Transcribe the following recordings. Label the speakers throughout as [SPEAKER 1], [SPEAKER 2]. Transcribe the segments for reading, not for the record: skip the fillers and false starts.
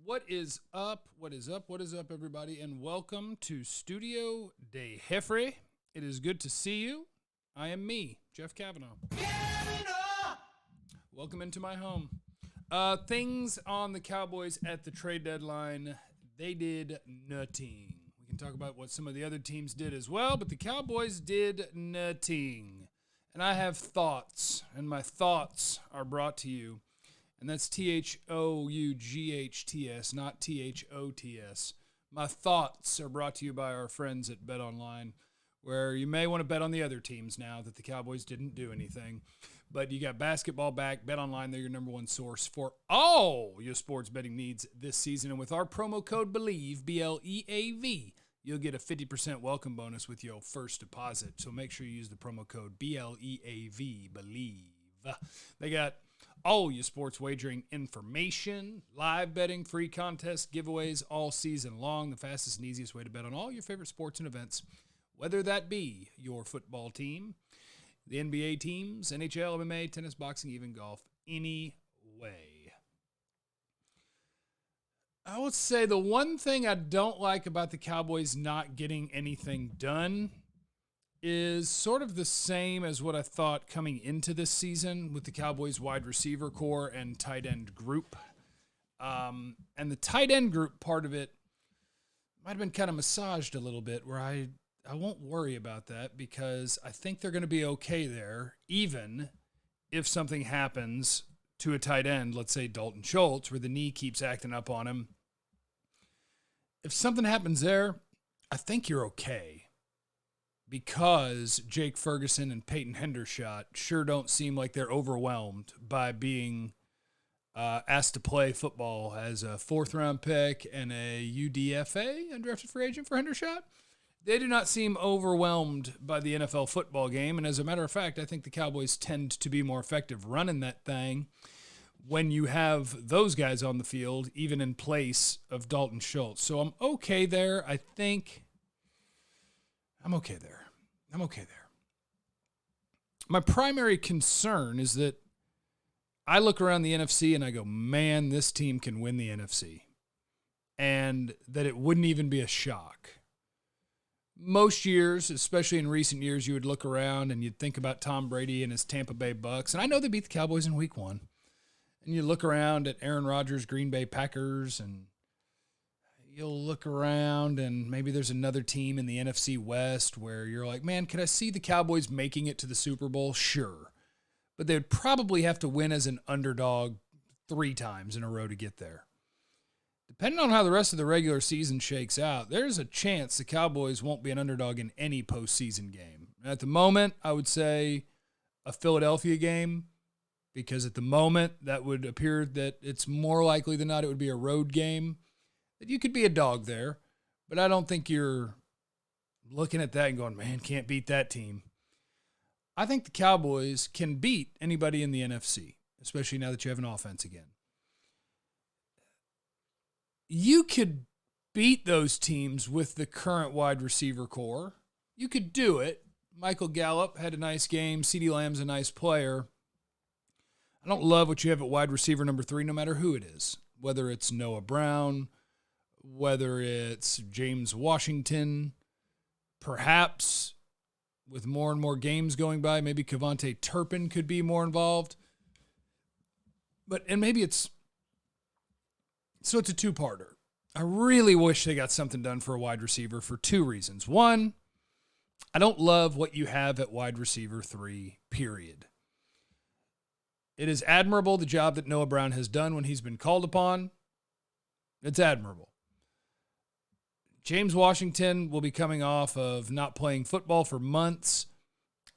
[SPEAKER 1] What is up? What is up? What is up, everybody? And welcome to Studio de Jeffrey. It is good to see you. I am me, Jeff Cavanaugh. Welcome into my home. Things on the Cowboys at the trade deadline. They did nothing. We can talk about what some of the other teams did as well, but the Cowboys did nothing. And I have thoughts, and my thoughts are brought to you. And that's THOUGHTS, not THOTS. My thoughts are brought to you by our friends at BetOnline, where you may want to bet on the other teams now that the Cowboys didn't do anything. But you got basketball back. BetOnline, they're your number one source for all your sports betting needs this season. And with our promo code BELIEVE, BLEAV, you'll get a 50% welcome bonus with your first deposit. So make sure you use the promo code BLEAV, BELIEVE. They got all your sports wagering information, live betting, free contests, giveaways all season long. The fastest and easiest way to bet on all your favorite sports and events, whether that be your football team, the NBA teams, NHL, MMA, tennis, boxing, even golf, any way. I would say the one thing I don't like about the Cowboys not getting anything done is sort of the same as what I thought coming into this season with the Cowboys wide receiver core and tight end group. And the tight end group part of it might have been kind of massaged a little bit where I won't worry about that because I think they're going to be okay there, even if something happens to a tight end, let's say Dalton Schultz, where the knee keeps acting up on him. If something happens there, I think you're okay. Because Jake Ferguson and Peyton Hendershot sure don't seem like they're overwhelmed by being asked to play football as a fourth-round pick and a UDFA, undrafted free agent for Hendershot. They do not seem overwhelmed by the NFL football game, and as a matter of fact, I think the Cowboys tend to be more effective running that thing when you have those guys on the field, even in place of Dalton Schultz. So I'm okay there. I'm okay there. My primary concern is that I look around the NFC and I go, man, this team can win the NFC. And that it wouldn't even be a shock. Most years, especially in recent years, you would look around and you'd think about Tom Brady and his Tampa Bay Bucks. And I know they beat the Cowboys in week 1. And you look around at Aaron Rodgers' Green Bay Packers, and you'll look around and maybe there's another team in the NFC West where you're like, man, could I see the Cowboys making it to the Super Bowl? Sure. But they would probably have to win as an underdog 3 times in a row to get there. Depending on how the rest of the regular season shakes out, there's a chance the Cowboys won't be an underdog in any postseason game. At the moment, I would say a Philadelphia game, because at the moment that would appear that it's more likely than not it would be a road game. That you could be a dog there, but I don't think you're looking at that and going, man, can't beat that team. I think the Cowboys can beat anybody in the NFC, especially now that you have an offense again. You could beat those teams with the current wide receiver core. You could do it. Michael Gallup had a nice game. CeeDee Lamb's a nice player. I don't love what you have at wide receiver number 3, no matter who it is, whether it's Noah Brown, whether it's James Washington, perhaps with more and more games going by, maybe Cavante Turpin could be more involved. And maybe it's a 2-parter. I really wish they got something done for a wide receiver for 2 reasons. One, I don't love what you have at wide receiver 3, period. It is admirable the job that Noah Brown has done when he's been called upon. It's admirable. James Washington will be coming off of not playing football for months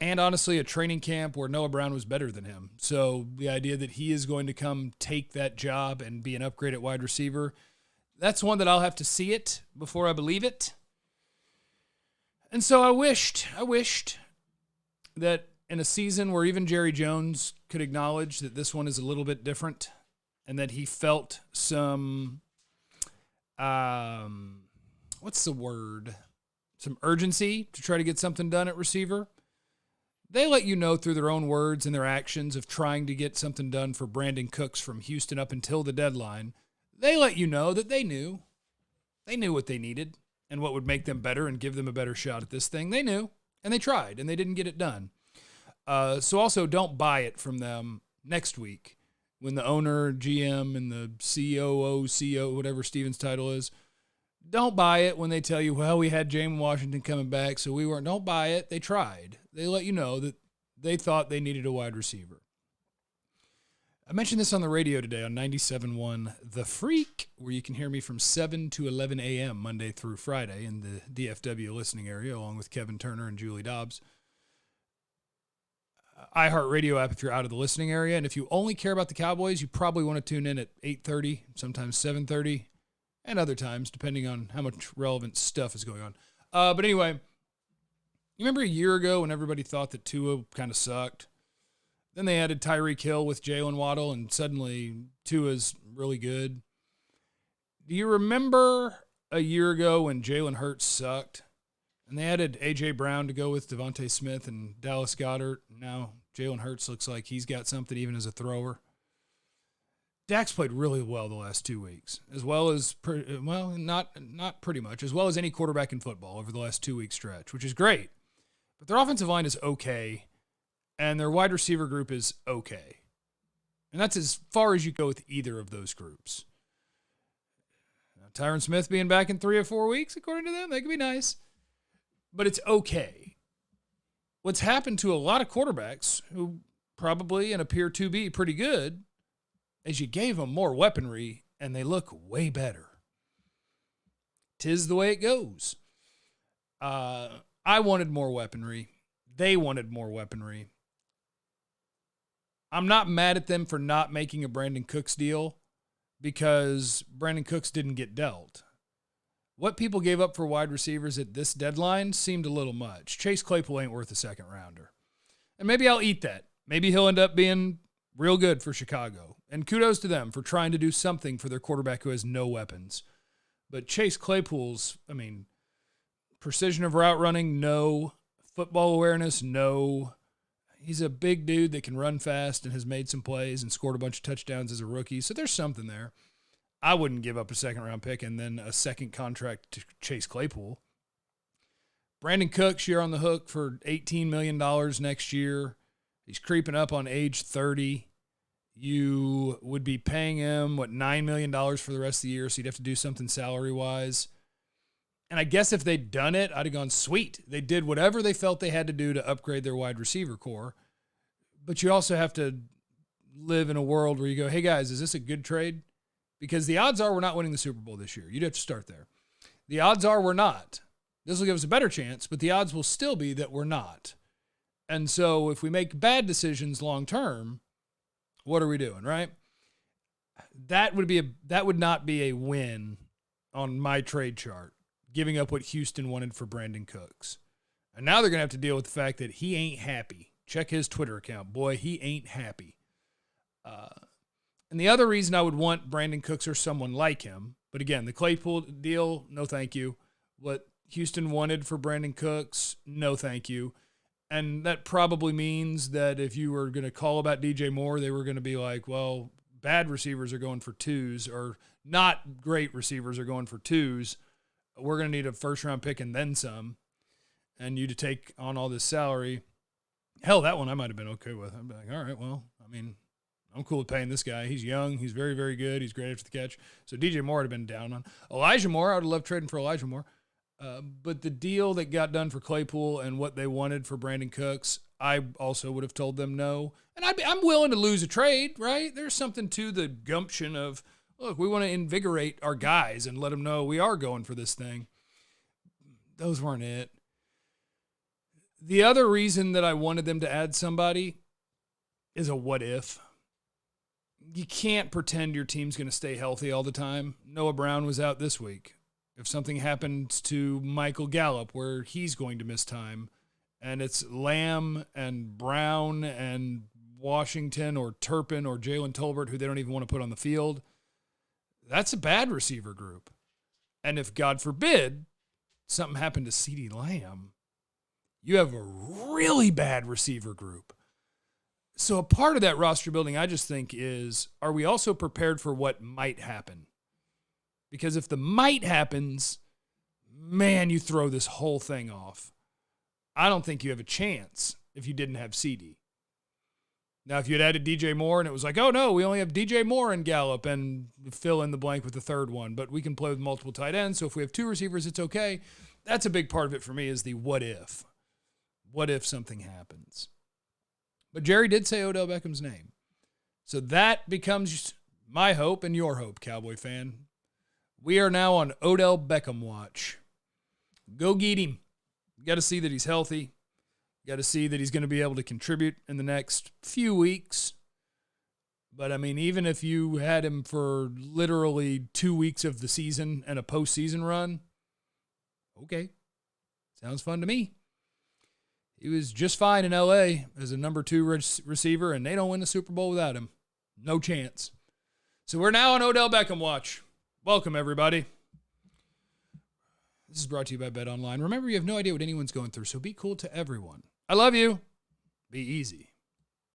[SPEAKER 1] and honestly a training camp where Noah Brown was better than him. So the idea that he is going to come take that job and be an upgrade at wide receiver, that's one that I'll have to see it before I believe it. And so I wished that in a season where even Jerry Jones could acknowledge that this one is a little bit different and that he felt some what's the word? Some urgency to try to get something done at receiver. They let you know through their own words and their actions of trying to get something done for Brandin Cooks from Houston up until the deadline they let you know that they knew. They knew what they needed and what would make them better and give them a better shot at this thing. They knew, and they tried, and they didn't get it done. So also don't buy it from them next week when the owner, GM, and the COO, CO, whatever Steven's title is, don't buy it when they tell you, well, we had James Washington coming back, so we weren't. Don't buy it. They tried. They let you know that they thought they needed a wide receiver. I mentioned this on the radio today on 97.1 The Freak, where you can hear me from 7 to 11 a.m. Monday through Friday in the DFW listening area, along with Kevin Turner and Julie Dobbs. iHeartRadio app if you're out of the listening area. And if you only care about the Cowboys, you probably want to tune in at 8:30, sometimes 7:30, and other times, depending on how much relevant stuff is going on. But anyway, you remember a year ago when everybody thought that Tua kind of sucked? Then they added Tyreek Hill with Jalen Waddle, and suddenly Tua's really good. Do you remember a year ago when Jalen Hurts sucked? And they added A.J. Brown to go with Devontae Smith and Dallas Goedert. Now Jalen Hurts looks like he's got something even as a thrower. Dak's played really well the last 2 weeks, as well as, not pretty much, as well as any quarterback in football over the last 2 week stretch, which is great. But their offensive line is okay, and their wide receiver group is okay. And that's as far as you go with either of those groups. Now, Tyron Smith being back in 3 or 4 weeks, according to them, that could be nice. But it's okay. What's happened to a lot of quarterbacks who probably and appear to be pretty good is you gave them more weaponry and they look way better. 'Tis the way it goes. I wanted more weaponry. They wanted more weaponry. I'm not mad at them for not making a Brandin Cooks deal because Brandin Cooks didn't get dealt. What people gave up for wide receivers at this deadline seemed a little much. Chase Claypool ain't worth a second rounder. And maybe I'll eat that. Maybe he'll end up being real good for Chicago. And kudos to them for trying to do something for their quarterback who has no weapons. But Chase Claypool's, precision of route running, no. Football awareness, no. He's a big dude that can run fast and has made some plays and scored a bunch of touchdowns as a rookie. So there's something there. I wouldn't give up a second-round pick and then a second contract to Chase Claypool. Brandin Cooks, you're on the hook for $18 million next year. He's creeping up on age 30. You would be paying him, $9 million for the rest of the year, so you'd have to do something salary-wise. And I guess if they'd done it, I'd have gone, sweet. They did whatever they felt they had to do to upgrade their wide receiver core. But you also have to live in a world where you go, hey, guys, is this a good trade? Because the odds are we're not winning the Super Bowl this year. You'd have to start there. The odds are we're not. This will give us a better chance, but the odds will still be that we're not. And so if we make bad decisions long term, what are we doing, right? That would not be a win on my trade chart, giving up what Houston wanted for Brandin Cooks. And now they're going to have to deal with the fact that he ain't happy. Check his Twitter account. Boy, he ain't happy. And the other reason I would want Brandin Cooks or someone like him, but again, the Claypool deal, no thank you. What Houston wanted for Brandin Cooks, no thank you. And that probably means that if you were going to call about DJ Moore, they were going to be like, well, bad receivers are going for twos, or not great receivers are going for twos. We're going to need a first-round pick and then some, and you to take on all this salary. Hell, that one I might have been okay with. I'd be like, all right, well, I'm cool with paying this guy. He's young. He's very, very good. He's great after the catch. So DJ Moore would have been down on. Elijah Moore, I would have loved trading for Elijah Moore. But the deal that got done for Claypool and what they wanted for Brandin Cooks, I also would have told them no. And I'm willing to lose a trade, right? There's something to the gumption of, look, we want to invigorate our guys and let them know we are going for this thing. Those weren't it. The other reason that I wanted them to add somebody is a what if. You can't pretend your team's going to stay healthy all the time. Noah Brown was out this week. If something happens to Michael Gallup where he's going to miss time, and it's Lamb and Brown and Washington or Turpin or Jalen Tolbert who they don't even want to put on the field, that's a bad receiver group. And if, God forbid, something happened to CeeDee Lamb, you have a really bad receiver group. So a part of that roster building, I just think, is, are we also prepared for what might happen? Because if the might happens, man, you throw this whole thing off. I don't think you have a chance if you didn't have CD. Now, if you had added DJ Moore and it was like, oh, no, we only have DJ Moore and Gallup and fill in the blank with the third one, but we can play with multiple tight ends, so if we have two receivers, it's okay. That's a big part of it for me is the what if. What if something happens? But Jerry did say Odell Beckham's name. So that becomes my hope and your hope, Cowboy fan. We are now on Odell Beckham watch. Go get him. You got to see that he's healthy. You got to see that he's going to be able to contribute in the next few weeks. But, I mean, even if you had him for literally 2 weeks of the season and a postseason run, okay. Sounds fun to me. He was just fine in L.A. as a number 2 receiver, and they don't win the Super Bowl without him. No chance. So we're now on Odell Beckham watch. Welcome, everybody. This is brought to you by Bet Online. Remember, you have no idea what anyone's going through, so be cool to everyone. I love you. Be easy.